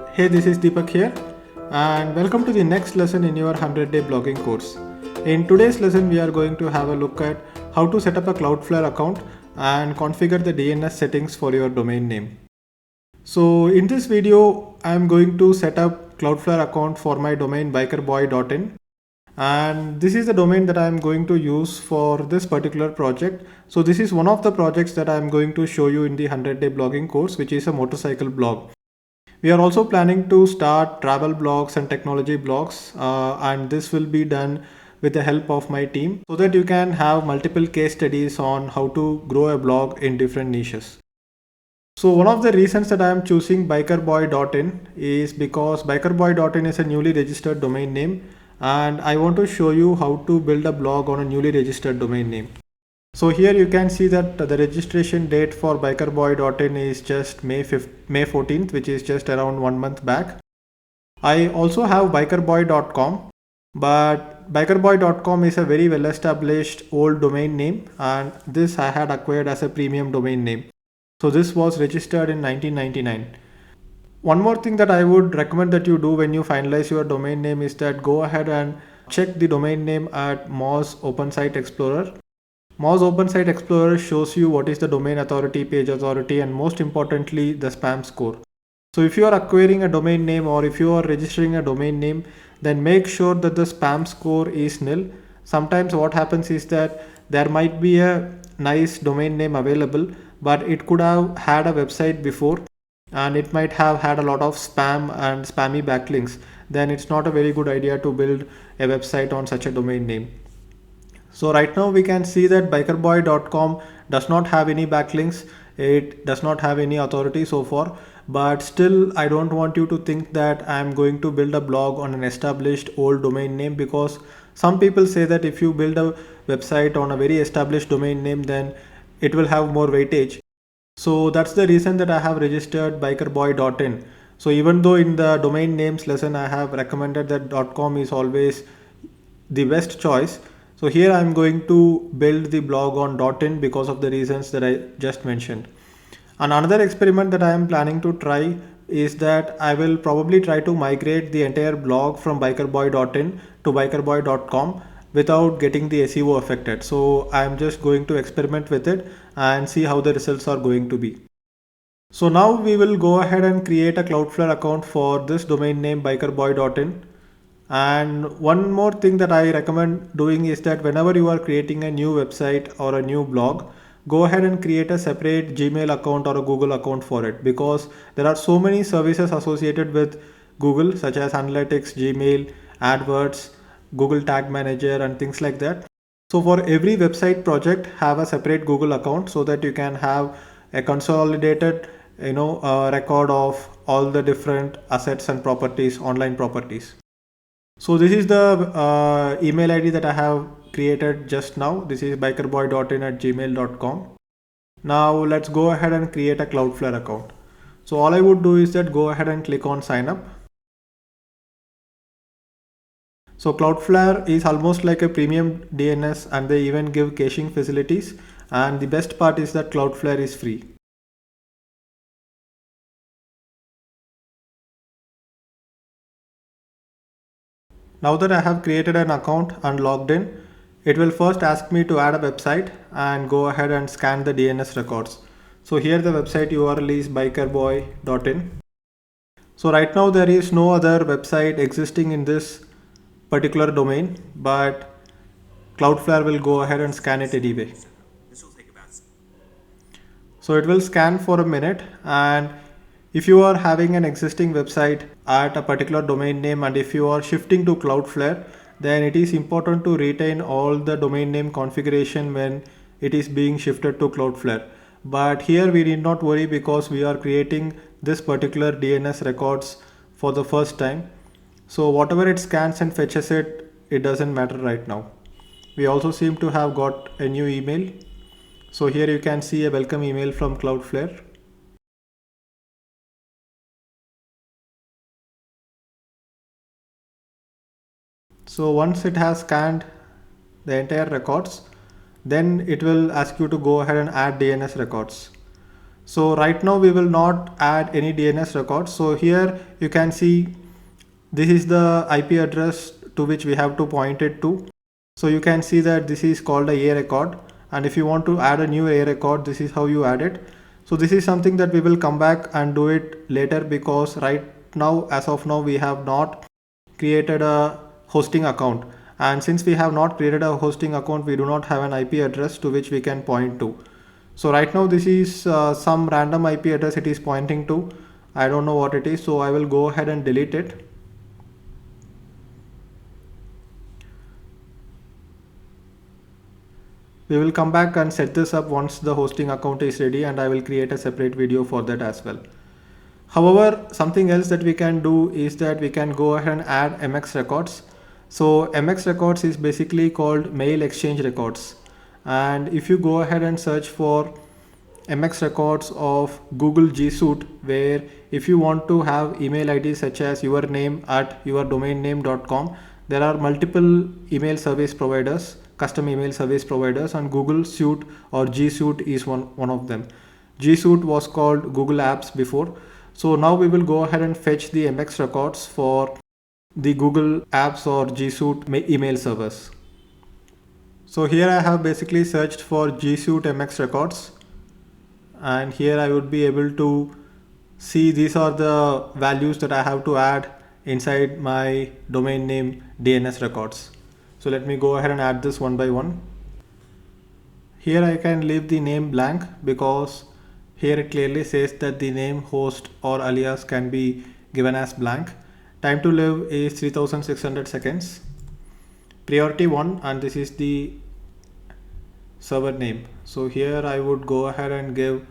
Hey, this is Deepak here, and welcome to the next lesson in your 100-day blogging course. In today's lesson, we are going to have a look at how to set up a Cloudflare account and configure the DNS settings for your domain name. So in this video, I am going to set up Cloudflare account for my domain bikerboy.in, and this is the domain that I am going to use for this particular project. So this is one of the projects that I am going to show you in the 100-day blogging course, which is a motorcycle blog. We are also planning to start travel blogs and technology blogs, and this will be done with the help of my team so that you can have multiple case studies on how to grow a blog in different niches. So one of the reasons that I am choosing bikerboy.in is because bikerboy.in is a newly registered domain name, and I want to show you how to build a blog on a newly registered domain name. So here you can see that the registration date for bikerboy.in is just May 14th, which is just around 1 month back. I also have bikerboy.com, but bikerboy.com is a very well established old domain name, and this I had acquired as a premium domain name. So this was registered in 1999. One more thing that I would recommend that you do when you finalize your domain name is that go ahead and check the domain name at Moz Open Site Explorer. Moz Open Site Explorer shows you what is the domain authority, page authority, and most importantly, the spam score. So if you are acquiring a domain name or if you are registering a domain name, then make sure that the spam score is nil. Sometimes what happens is that there might be a nice domain name available, but it could have had a website before and it might have had a lot of spam and spammy backlinks. Then it's not a very good idea to build a website on such a domain name. So right now we can see that bikerboy.com does not have any backlinks. It does not have any authority so far, but still I don't want you to think that I am going to build a blog on an established old domain name, because some people say that if you build a website on a very established domain name, then it will have more weightage. So that's the reason that I have registered bikerboy.in. So even though in the domain names lesson I have recommended that .com is always the best choice, so here I'm going to build the blog on .in because of the reasons that I just mentioned. And another experiment that I am planning to try is that I will probably try to migrate the entire blog from bikerboy.in to bikerboy.com without getting the SEO affected. So I'm just going to experiment with it and see how the results are going to be. So now we will go ahead and create a Cloudflare account for this domain name bikerboy.in. And one more thing that I recommend doing is that whenever you are creating a new website or a new blog, go ahead and create a separate Gmail account or a Google account for it, because there are so many services associated with Google, such as Analytics, Gmail, AdWords, Google Tag Manager, and things like that. So for every website project, have a separate Google account so that you can have a consolidated record of all the different assets and properties, online properties. So this is the email ID that I have created just now. This is bikerboy.in@gmail.com. Now let's go ahead and create a Cloudflare account. So all I would do is that go ahead and click on sign up. So Cloudflare is almost like a premium DNS, and they even give caching facilities. And the best part is that Cloudflare is free. Now that I have created an account and logged in, it will first ask me to add a website and go ahead and scan the DNS records. So here the website URL is bikerboy.in. So right now there is no other website existing in this particular domain, but Cloudflare will go ahead and scan it anyway. So it will scan for a minute, and if you are having an existing website at a particular domain name and if you are shifting to Cloudflare, then it is important to retain all the domain name configuration when it is being shifted to Cloudflare. But here we need not worry, because we are creating this particular DNS records for the first time. So whatever it scans and fetches it, it doesn't matter right now. We also seem to have got a new email. So here you can see a welcome email from Cloudflare. So once it has scanned the entire records, then it will ask you to go ahead and add DNS records. So right now we will not add any DNS records. So here you can see this is the IP address to which we have to point it to. So you can see that this is called a record, and if you want to add a new A record, this is how you add it. So this is something that we will come back and do it later, because right now, as of now, we have not created a hosting account, and since we have not created a hosting account, we do not have an IP address to which we can point to. So right now this is some random IP address it is pointing to. I don't know what it is, so I will go ahead and delete it. We will come back and set this up once the hosting account is ready, and I will create a separate video for that as well. However, something else that we can do is that we can go ahead and add MX records. So MX records is basically called mail exchange records. And if you go ahead and search for MX records of Google G Suite, where if you want to have email ID such as your name at yourdomainname.com, there are multiple email service providers, custom email service providers, and Google Suite or G Suite is one of them. G Suite was called Google Apps before. So now we will go ahead and fetch the MX records for the Google Apps or G Suite email servers. So here I have basically searched for G Suite MX records, and here I would be able to see these are the values that I have to add inside my domain name DNS records. So let me go ahead and add this one by one. Here I can leave the name blank because here it clearly says that the name, host or alias can be given as blank. Time to live is 3600 seconds. Priority 1, and this is the server name. So here I would go ahead and give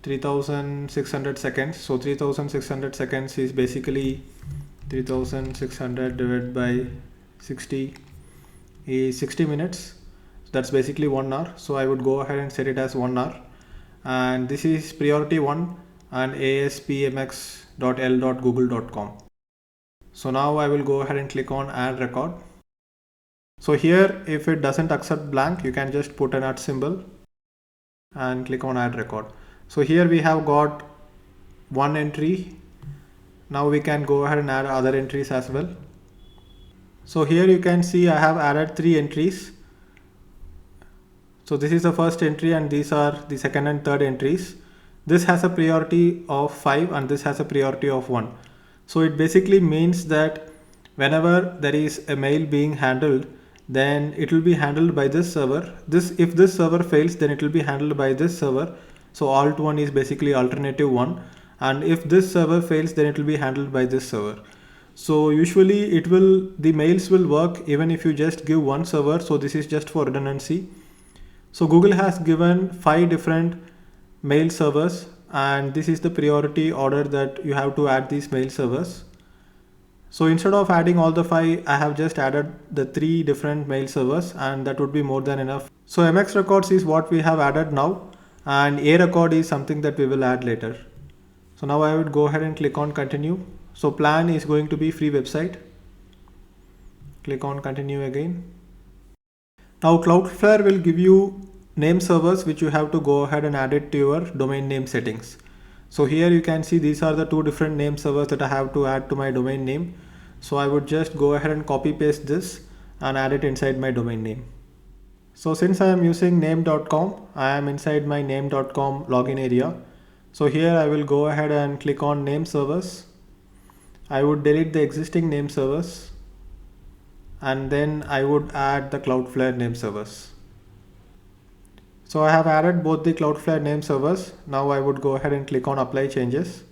3600 seconds. So 3600 seconds is basically 3600 divided by 60 is 60 minutes. That's basically 1 hour. So I would go ahead and set it as 1 hour. And this is priority 1 and aspmx.l.google.com. So now I will go ahead and click on add record. So here, if it doesn't accept blank, you can just put an @ symbol and click on add record. So here we have got one entry. Now we can go ahead and add other entries as well. So here you can see I have added 3 entries. So this is the first entry, and these are the second and third entries. This has a priority of 5 and this has a priority of 1. So it basically means that whenever there is a mail being handled, then it will be handled by this server. If this server fails, then it will be handled by this server. So alt 1 is basically alternative 1, and if this server fails, then it will be handled by this server. So usually the mails will work even if you just give one server. So this is just for redundancy. So Google has given 5 different mail servers, and this is the priority order that you have to add these mail servers. So instead of adding all the 5, I have just added the 3 different mail servers, and that would be more than enough. So MX records is what we have added now, and A record is something that we will add later. So now I would go ahead and click on continue. So plan is going to be free website. Click on continue again. Now Cloudflare will give you name servers which you have to go ahead and add it to your domain name settings. So here you can see these are the 2 different name servers that I have to add to my domain name. So I would just go ahead and copy paste this and add it inside my domain name. So since I am using name.com, I am inside my name.com login area. So here I will go ahead and click on name servers. I would delete the existing name servers, and then I would add the Cloudflare name servers. So I have added both the Cloudflare name servers. Now I would go ahead and click on apply changes.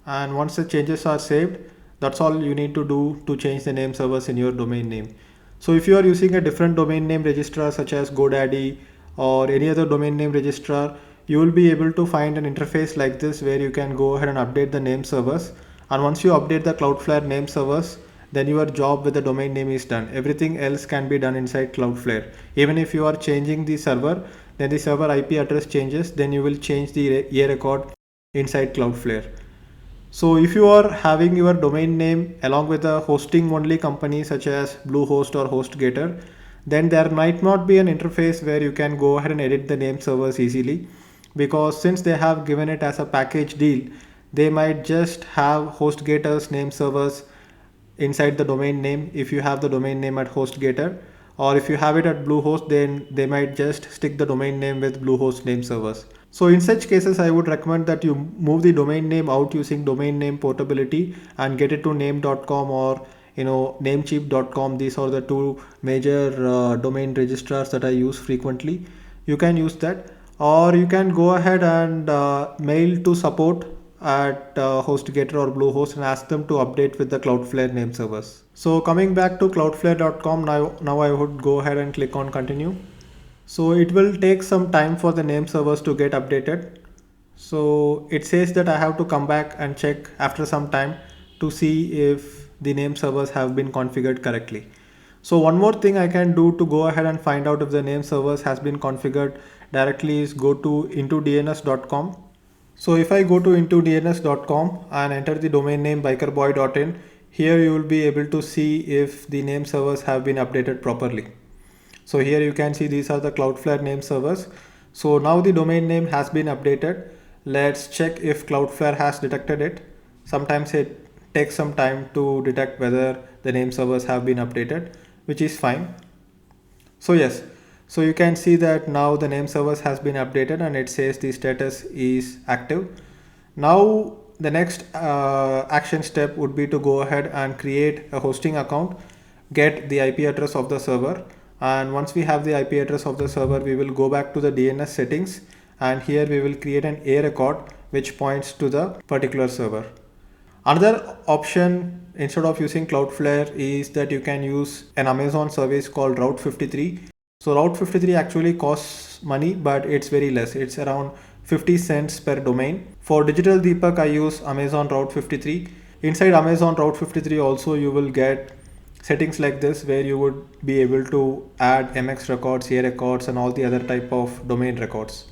And once the changes are saved, that's all you need to do to change the name servers in your domain name. So if you are using a different domain name registrar such as GoDaddy or any other domain name registrar, you will be able to find an interface like this where you can go ahead and update the name servers. And once you update the Cloudflare name servers, then your job with the domain name is done. Everything else can be done inside Cloudflare. Even if you are changing the server, then the server IP address changes, then you will change the A record inside Cloudflare. So if you are having your domain name along with a hosting only company such as Bluehost or HostGator, then there might not be an interface where you can go ahead and edit the name servers easily, because since they have given it as a package deal, they might just have HostGator's name servers inside the domain name if you have the domain name at HostGator, or if you have it at Bluehost, then they might just stick the domain name with Bluehost name servers. So in such cases, I would recommend that you move the domain name out using domain name portability and get it to name.com or namecheap.com. These are the two major domain registrars that I use frequently. You can use that, or you can go ahead and mail to support at HostGator or Bluehost and ask them to update with the Cloudflare name servers. So coming back to cloudflare.com, now I would go ahead and click on continue. So it will take some time for the name servers to get updated. So it says that I have to come back and check after some time to see if the name servers have been configured correctly. So one more thing I can do to go ahead and find out if the name servers has been configured directly is go to intodns.com. So if I go to intodns.com and enter the domain name bikerboy.in, here you will be able to see if the name servers have been updated properly. So here you can see these are the Cloudflare name servers. So now the domain name has been updated. Let's check if Cloudflare has detected it. Sometimes it takes some time to detect whether the name servers have been updated, which is fine. So yes, so you can see that now the name servers has been updated and it says the status is active. Now the next action step would be to go ahead and create a hosting account, get the IP address of the server, and once we have the IP address of the server, we will go back to the DNS settings, and here we will create an A record which points to the particular server. Another option instead of using Cloudflare is that you can use an Amazon service called Route 53. So Route 53 actually costs money, but it's very less. It's around 50 cents per domain. For Digital Deepak, I use Amazon Route 53. Inside Amazon Route 53 also you will get settings like this where you would be able to add MX records, A records, and all the other type of domain records.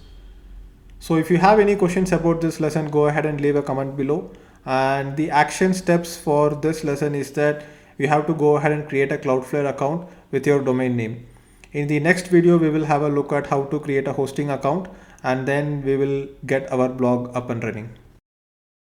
So if you have any questions about this lesson, go ahead and leave a comment below. And the action steps for this lesson is that you have to go ahead and create a Cloudflare account with your domain name. In the next video, we will have a look at how to create a hosting account, and then we will get our blog up and running.